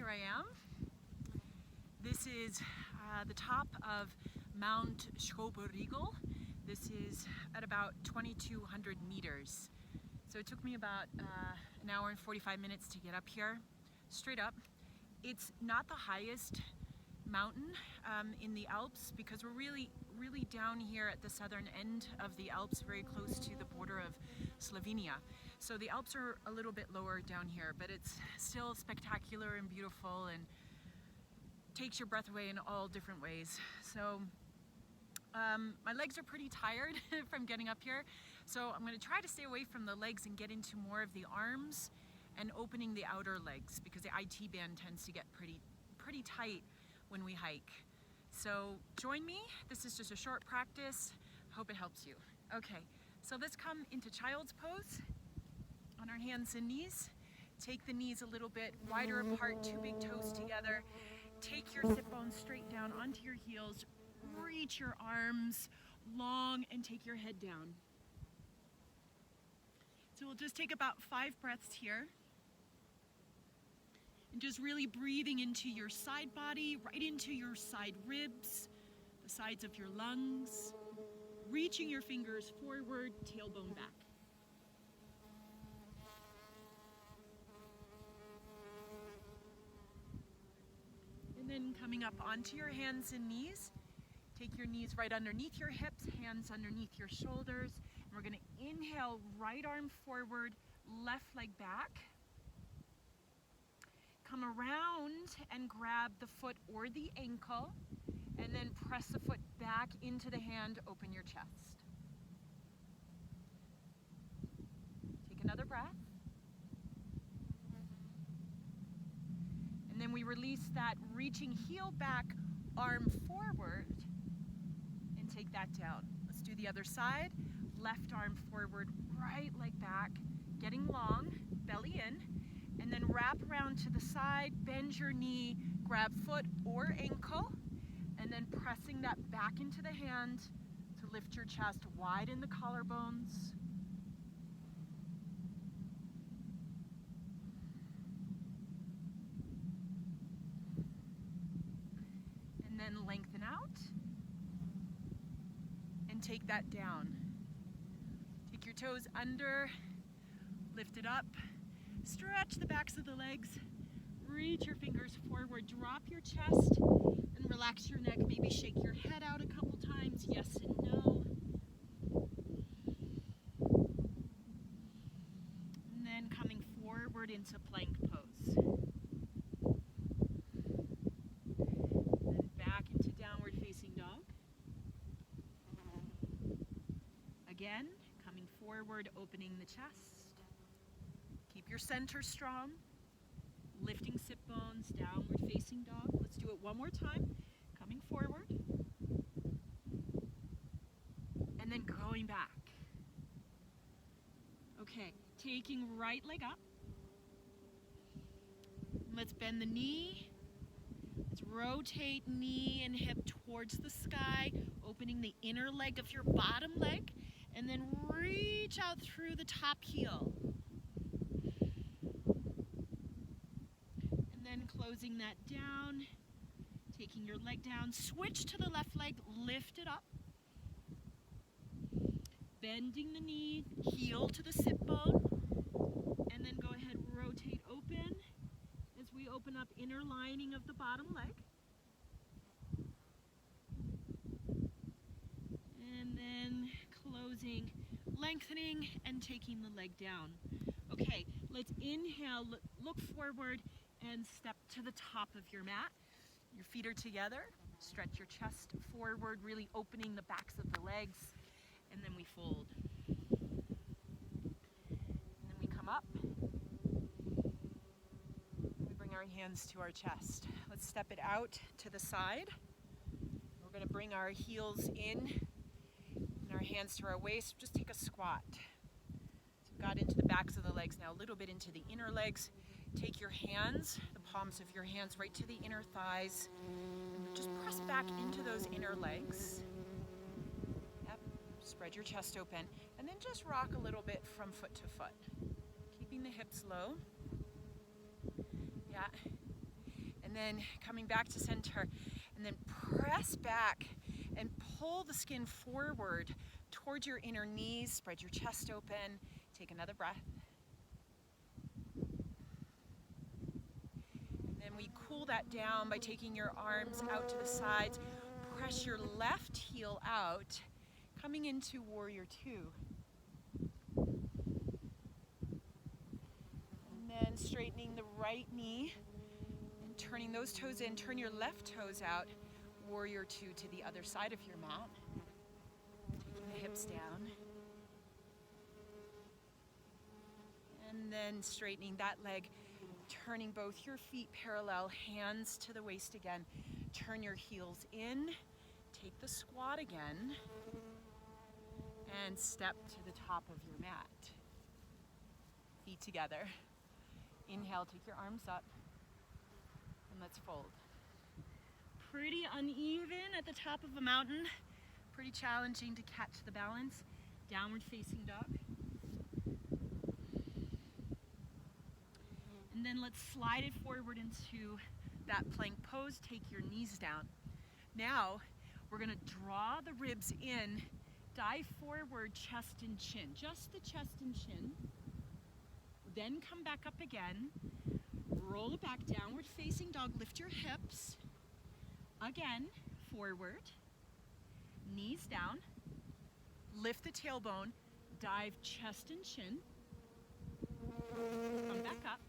here I am. This is the top of Mount Schroberriegel. This is at about 2,200 meters. So it took me about an hour and 45 minutes to get up here, straight up. It's not the highest mountain in the Alps because we're really down here at the southern end of the Alps, very close to the border of Slovenia. So the Alps are a little bit lower down here, but it's still spectacular and beautiful and takes your breath away in all different ways. So my legs are pretty tired from getting up here, so I'm going to try to stay away from the legs and get into more of the arms and opening the outer legs because the IT band tends to get pretty tight when we hike. So join me. This is just a short practice. Hope it helps you. Okay, so let's come into child's pose on our hands and knees. Take the knees a little bit wider apart, two big toes together. Take your sit bones straight down onto your heels. Reach your arms long and take your head down. So we'll just take about 5 breaths here. And just really breathing into your side body, right into your side ribs, the sides of your lungs. Reaching your fingers forward, tailbone back. And then coming up onto your hands and knees. Take your knees right underneath your hips, hands underneath your shoulders. And we're going to inhale, right arm forward, left leg back. Come around and grab the foot or the ankle, and then press the foot back into the hand, open your chest. Take another breath. And then we release that, reaching heel back, arm forward, and take that down. Let's do the other side. Left arm forward, right leg back, getting long, belly in, and then wrap around to the side, bend your knee, grab foot or ankle, and then pressing that back into the hand to lift your chest, widen the collarbones. And then lengthen out and take that down. Take your toes under, lift it up, stretch the backs of the legs, reach your fingers forward, drop your chest and relax your neck, maybe shake your head out a couple times, yes and no. And then coming forward into plank pose. Then back into downward facing dog. Again, coming forward, opening the chest. Keep your center strong. Lifting sit bones, downward facing dog. Let's do it one more time. Coming forward. And then going back. Okay, taking right leg up. Let's bend the knee. Let's rotate knee and hip towards the sky, opening the inner leg of your bottom leg, and then reach out through the top heel. And then closing that down, taking your leg down, switch to the left leg, lift it up. Bending the knee, heel to the sit bone, and then go ahead, rotate open as we open up inner lining of the bottom leg. And then closing, lengthening, and taking the leg down. Okay, let's inhale, look forward, and step to the top of your mat. Your feet are together. Stretch your chest forward, really opening the backs of the legs. And then we fold. And then we come up. We bring our hands to our chest. Let's step it out to the side. We're going to bring our heels in and our hands to our waist. Just take a squat. So we got into the backs of the legs now, a little bit into the inner legs. Take your hands, the palms of your hands, right to the inner thighs. And just press back into those inner legs. Yep. Spread your chest open. And then just rock a little bit from foot to foot. Keeping the hips low. Yeah. And then coming back to center, and then press back and pull the skin forward towards your inner knees. Spread your chest open. Take another breath. And then we cool that down by taking your arms out to the sides. Press your left heel out, coming into Warrior Two. And then straightening the right knee and turning those toes in. Turn your left toes out. Warrior Two to the other side of your mat. Taking the hips down. And then straightening that leg, turning both your feet parallel, hands to the waist again. Turn your heels in, take the squat again, and step to the top of your mat. Feet together. Inhale, take your arms up, and let's fold. Pretty uneven at the top of a mountain. Pretty challenging to catch the balance. Downward facing dog. And then let's slide it forward into that plank pose. Take your knees down. Now, we're gonna draw the ribs in, dive forward, chest and chin. Just the chest and chin. Then come back up again. Roll it back, downward facing dog. Lift your hips. Again, forward. Knees down. Lift the tailbone. Dive chest and chin. Come back up.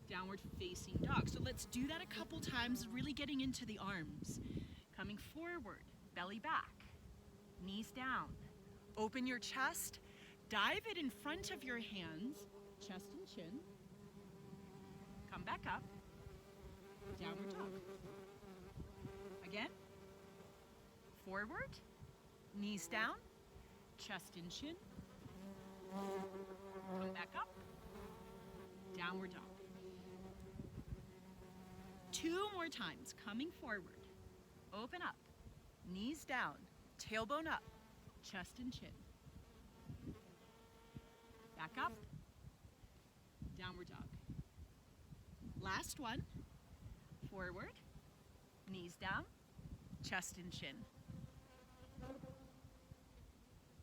Downward facing dog. So let's do that a couple times, really getting into the arms. Coming forward, belly back, knees down. Open your chest, dive it in front of your hands, chest and chin. Come back up, downward dog. Again, forward, knees down, chest and chin. Come back up, downward dog. 2 more times, coming forward. Open up, knees down, tailbone up, chest and chin. Back up, downward dog. Last one, forward, knees down, chest and chin.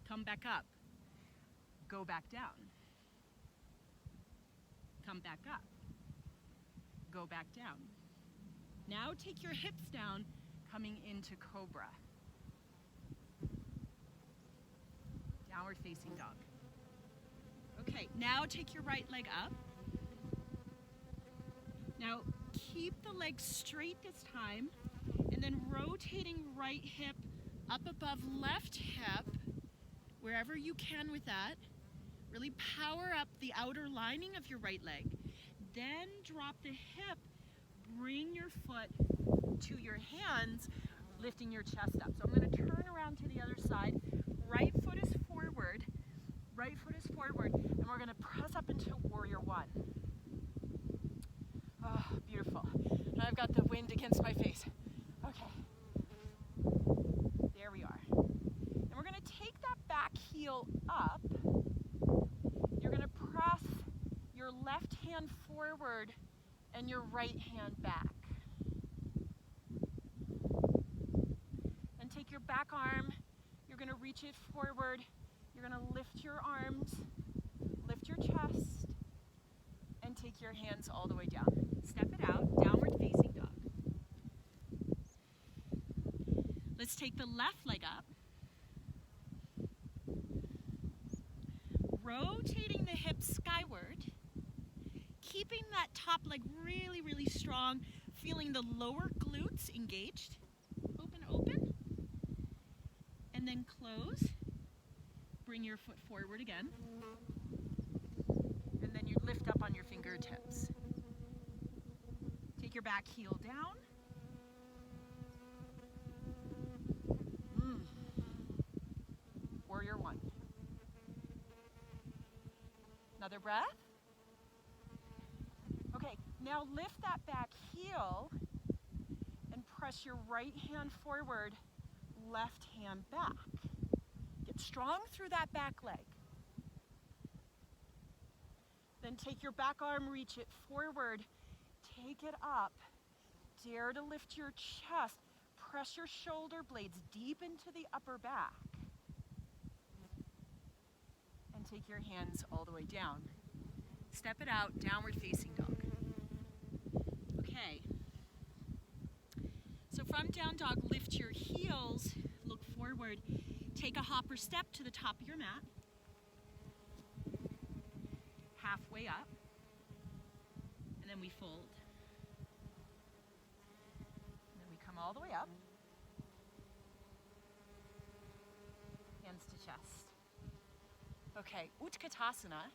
Come back up, go back down. Come back up, go back down. Now take your hips down, coming into cobra. Downward facing dog. Okay, now take your right leg up. Now keep the leg straight this time, and then rotating right hip up above left hip, wherever you can with that. Really power up the outer lining of your right leg. Then drop the hip. Bring your foot to your hands, lifting your chest up. So I'm going to turn around to the other side. Right foot is forward, and we're going to press up into Warrior One. Oh, beautiful. And I've got the wind against my face. Okay. There we are. And we're going to take that back heel up. You're going to press your left hand forward and your right hand back. And take your back arm, you're going to reach it forward, you're going to lift your arms, lift your chest, and take your hands all the way down. Step it out, downward facing dog. Let's take the left leg up. Rotating the hips skyward. Keeping that top leg really, really strong, feeling the lower glutes engaged. Open, open. And then close. Bring your foot forward again. And then you lift up on your fingertips. Take your back heel down. Warrior One. Another breath. Okay, now lift that back heel and press your right hand forward, left hand back. Get strong through that back leg. Then take your back arm, reach it forward, take it up, dare to lift your chest. Press your shoulder blades deep into the upper back. And take your hands all the way down. Step it out, downward facing dog. Okay. So from down dog, lift your heels, look forward, take a hopper step to the top of your mat. Halfway up, and then we fold. And then we come all the way up. Hands to chest. Okay, Utkatasana.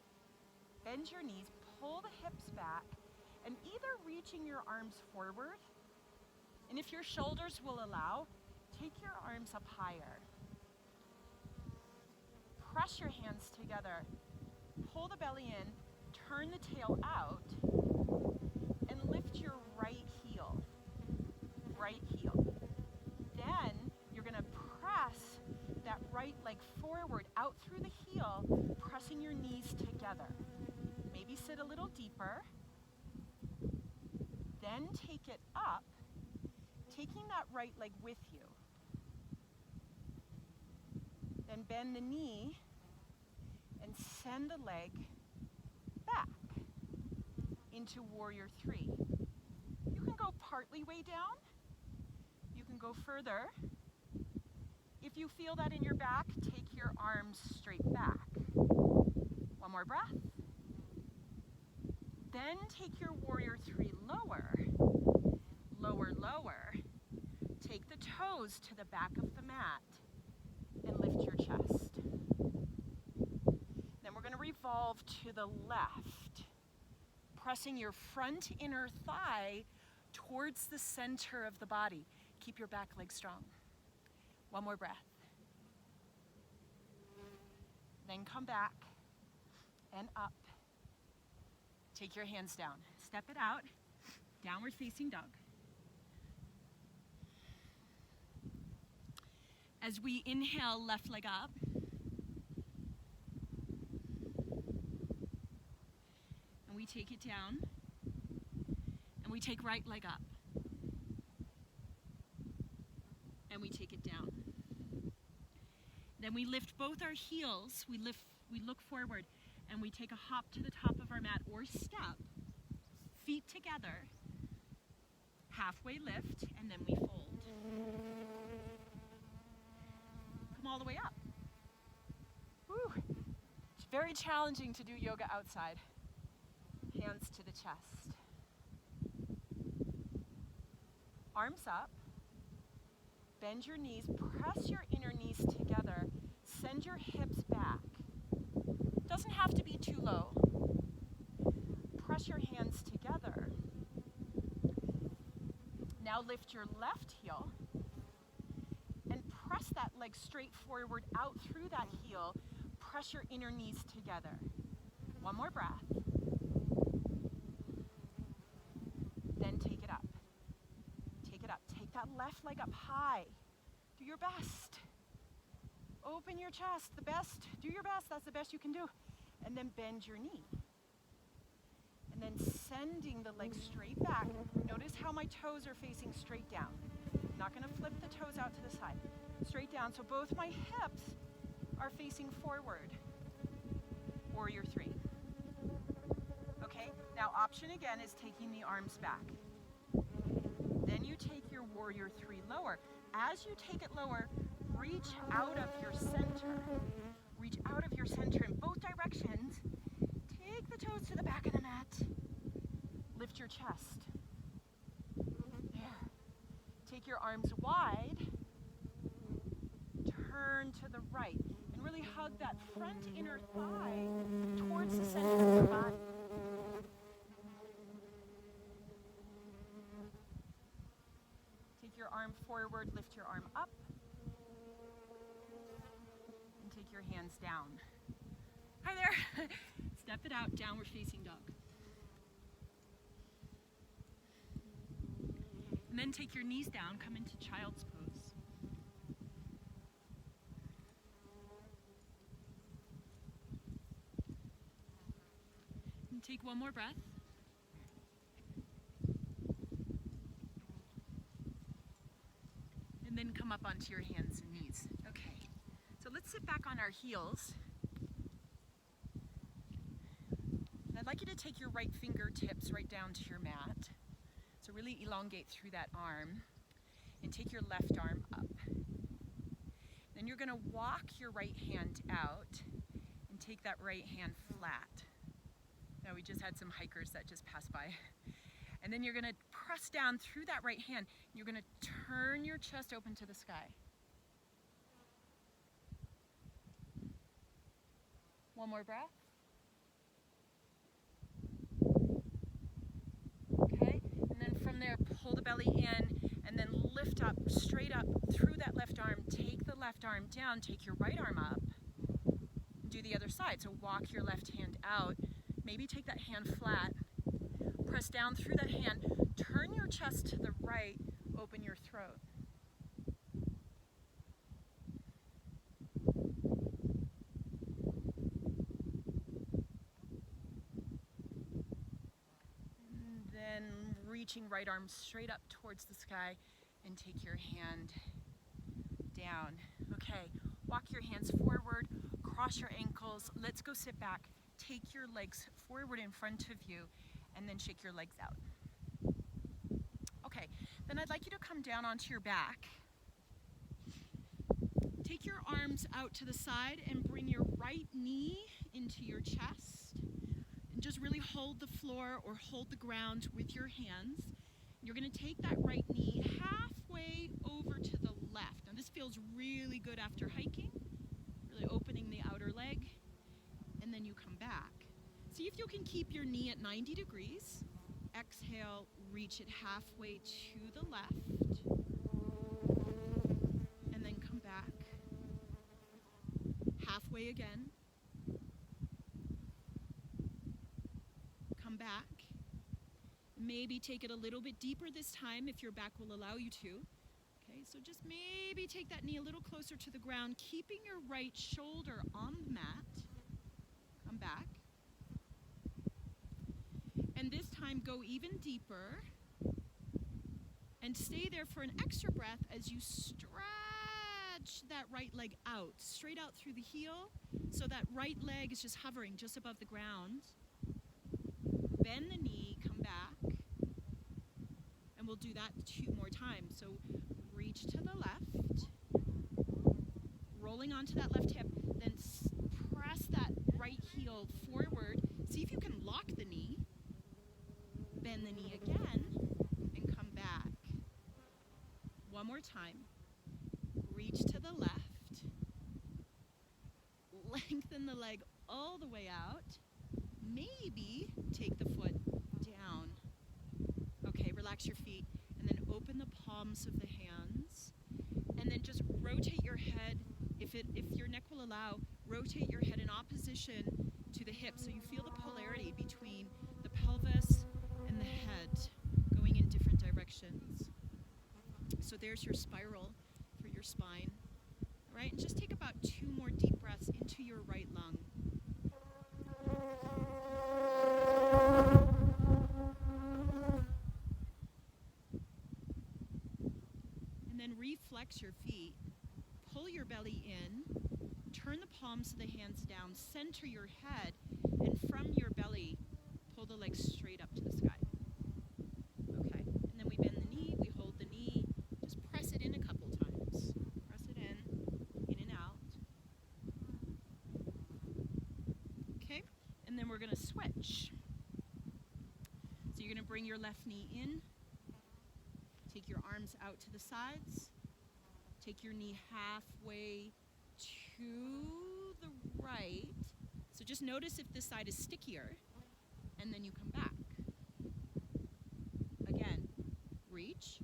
Bend your knees, pull the hips back, and either reaching your arms forward, and if your shoulders will allow, take your arms up higher. Press your hands together. Pull the belly in, turn the tail out, and lift your right heel. Right heel. Then you're going to press that right leg forward out through the heel, pressing your knees together. Maybe sit a little deeper. Then take it up, taking that right leg with you. Then bend the knee and send the leg back into Warrior 3. You can go partly way down. You can go further. If you feel that in your back, take your arms straight back. One more breath. Then take your Warrior 3 lower. Lower, lower. Take the toes to the back of the mat and lift your chest. Then we're going to revolve to the left, pressing your front inner thigh towards the center of the body. Keep your back leg strong. One more breath. Then come back and up. Take your hands down. Step it out. Downward facing dog. As we inhale, left leg up. And we take it down. And we take right leg up. And we take it down. Then we lift both our heels. We look forward. And we take a hop to the top of our mat or step, feet together, halfway lift, and then we fold. Come all the way up. Whew. It's very challenging to do yoga outside. Hands to the chest. Arms up. Bend your knees, press your inner knees together, send your hips back. Doesn't have to be too low. Press your hands together. Now lift your left heel and press that leg straight forward out through that heel. Press your inner knees together. One more breath. Then take it up. Take it up. Take that left leg up high. Do your best. Open your chest. The best. Do your best. That's the best you can do. And then bend your knee. And then sending the leg straight back. Notice how my toes are facing straight down. I'm not going to flip the toes out to the side. Straight down. So both my hips are facing forward. Warrior 3. Okay, now option again is taking the arms back. Then you take your Warrior 3 lower. As you take it lower, reach out of your center. Reach out of your center in both directions. Take the toes to the back of the mat. Lift your chest. There. Take your arms wide. Turn to the right. And really hug that front inner thigh towards the center of your body. Take your arm forward, lift your arm up. And take your hands down. Hi there. Step it out, downward facing dog. And then take your knees down, come into child's pose. And take one more breath. up onto your hands and knees. Okay, so let's sit back on our heels. And I'd like you to take your right fingertips right down to your mat. So really elongate through that arm and take your left arm up. Then you're gonna walk your right hand out and take that right hand flat. Now we just had some hikers that just passed by. And then you're gonna press down through that right hand. You're gonna turn your chest open to the sky. One more breath. Okay, and then from there, pull the belly in and then lift up, straight up through that left arm. Take the left arm down, take your right arm up. Do the other side, so walk your left hand out. Maybe take that hand flat, press down through that hand, turn your chest to the right, open your throat. And then reaching right arm straight up towards the sky and take your hand down. Okay, walk your hands forward, cross your ankles. Let's go sit back. Take your legs forward in front of you and then shake your legs out. Okay, then I'd like you to come down onto your back. Take your arms out to the side and bring your right knee into your chest. And just really hold the floor or hold the ground with your hands. You're gonna take that right knee halfway over to the left. Now this feels really good after hiking, really opening the outer leg. And then you come back. See if you can keep your knee at 90 degrees. Exhale, reach it halfway to the left. And then come back. Halfway again. Come back. Maybe take it a little bit deeper this time if your back will allow you to. Okay, so just maybe take that knee a little closer to the ground, keeping your right shoulder on the mat. Come back. And this time go even deeper and stay there for an extra breath as you stretch that right leg out, straight out through the heel, so that right leg is just hovering just above the ground. Bend the knee, come back, and we'll do that 2 more times. So reach to the left, rolling onto that left hip, then press that right heel forward. See if you can lock the knee. Bend the knee again and come back. One more time. Reach to the left. Lengthen the leg all the way out. Maybe take the foot down. Okay, relax your feet and then open the palms of the hands. And then just rotate your head. If your neck will allow, rotate your head in opposition to the hips so you feel the polarity between the pelvis and the head going in different directions. So there's your spiral for your spine. All right, and just take about 2 more deep breaths into your right lung. And then reflex your feet. Pull your belly in, turn the palms of the hands down, center your head, and from your belly, pull the legs straight up to the sky. Okay, and then we bend the knee, we hold the knee, just press it in a couple times. Press it in and out. Okay, and then we're gonna switch. So you're gonna bring your left knee in, take your arms out to the sides, take your knee halfway to the right. So just notice if this side is stickier, and then you come back. Again, reach,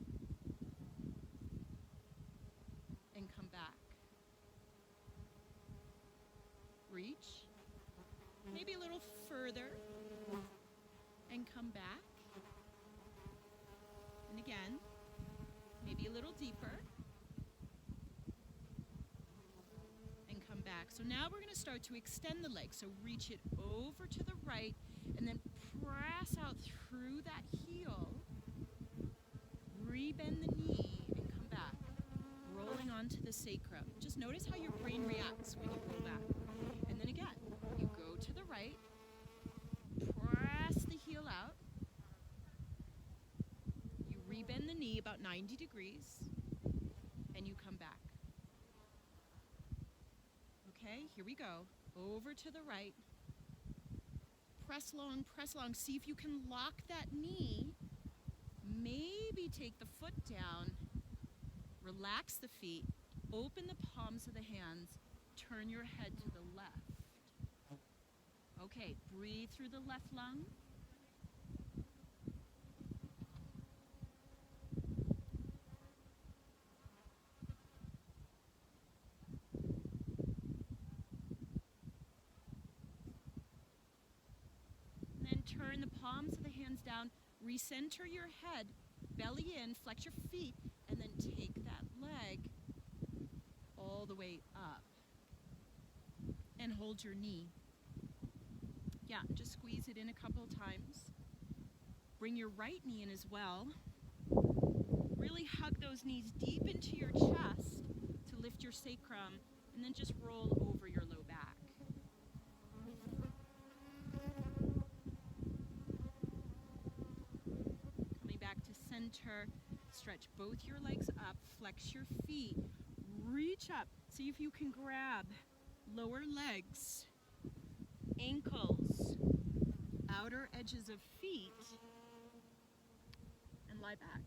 and come back. Reach, maybe a little further, and come back. And again, maybe a little deeper. Back. So now we're going to start to extend the leg. So reach it over to the right and then press out through that heel. Rebend the knee and come back. Roll rolling onto the sacrum. Just notice how your brain reacts when you roll back. And then again, you go to the right, press the heel out, you rebend the knee about 90 degrees, and you come back. Okay, here we go. Over to the right. Press long, see if you can lock that knee. Maybe take the foot down, relax the feet, open the palms of the hands, turn your head to the left. Okay, breathe through the left lung. And then turn the palms of the hands down, recenter your head, belly in, flex your feet, and then take that leg all the way up. And hold your knee. Yeah, just squeeze it in a couple times. Bring your right knee in as well. Really hug those knees deep into your chest to lift your sacrum, and then just roll over your low back. Coming back to center, stretch both your legs up, flex your feet, reach up, see if you can grab lower legs, ankles, outer edges of feet, and lie back.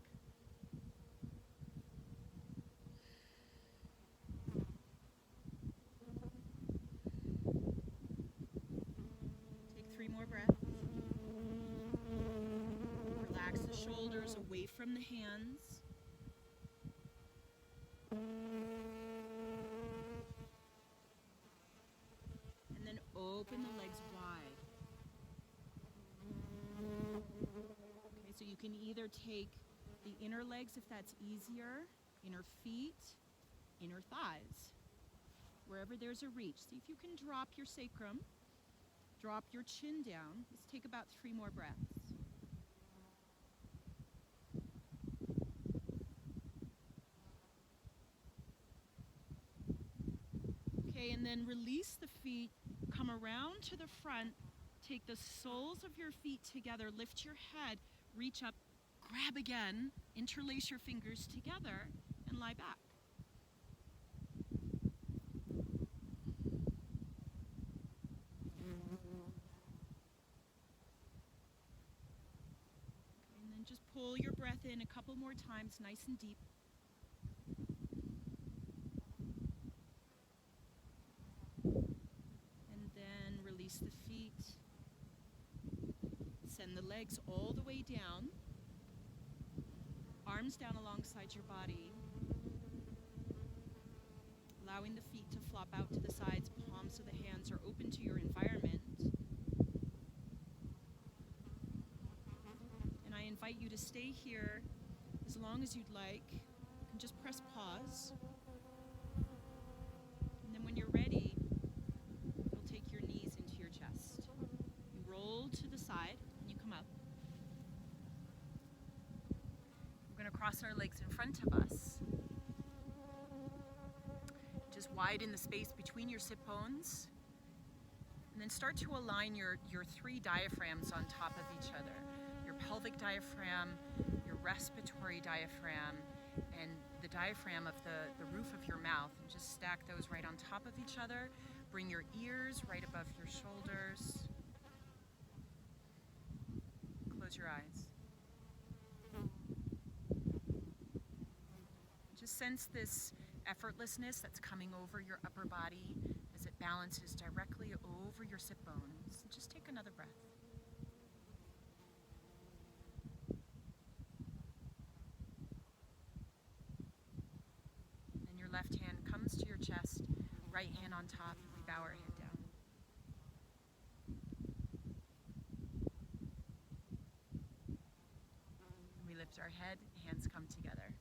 Take 3 more breaths. Relax the shoulders away from the hands. And then open the legs wide. Okay, so you can either take the inner legs if that's easier, inner feet, inner thighs, wherever there's a reach. See if you can drop your sacrum, drop your chin down. Let's take about 3 more breaths. Okay, and then release the feet, come around to the front, take the soles of your feet together, lift your head, reach up, grab again, interlace your fingers together, and lie back. And then just pull your breath in a couple more times, nice and deep. And then release the feet. Send the legs all the way down. Arms down alongside your body. Allowing the feet to flop out to the sides, palms of the hands are open to your environment. And I invite you to stay here as long as you'd like, and just press pause. And then when you're ready, you'll take your knees into your chest. You roll to the side and you come up. We're going to cross our legs in front of us. Just widen the space between your sit bones. And then start to align your 3 diaphragms on top of each other. Your pelvic diaphragm, your respiratory diaphragm, and the diaphragm of the roof of your mouth. And just stack those right on top of each other. Bring your ears right above your shoulders. Close your eyes. Just sense this effortlessness that's coming over your upper body as it balances directly over your sit bones. Just take another breath. And your left hand comes to your chest, right hand on top. We bow our head down. And we lift our head, hands come together.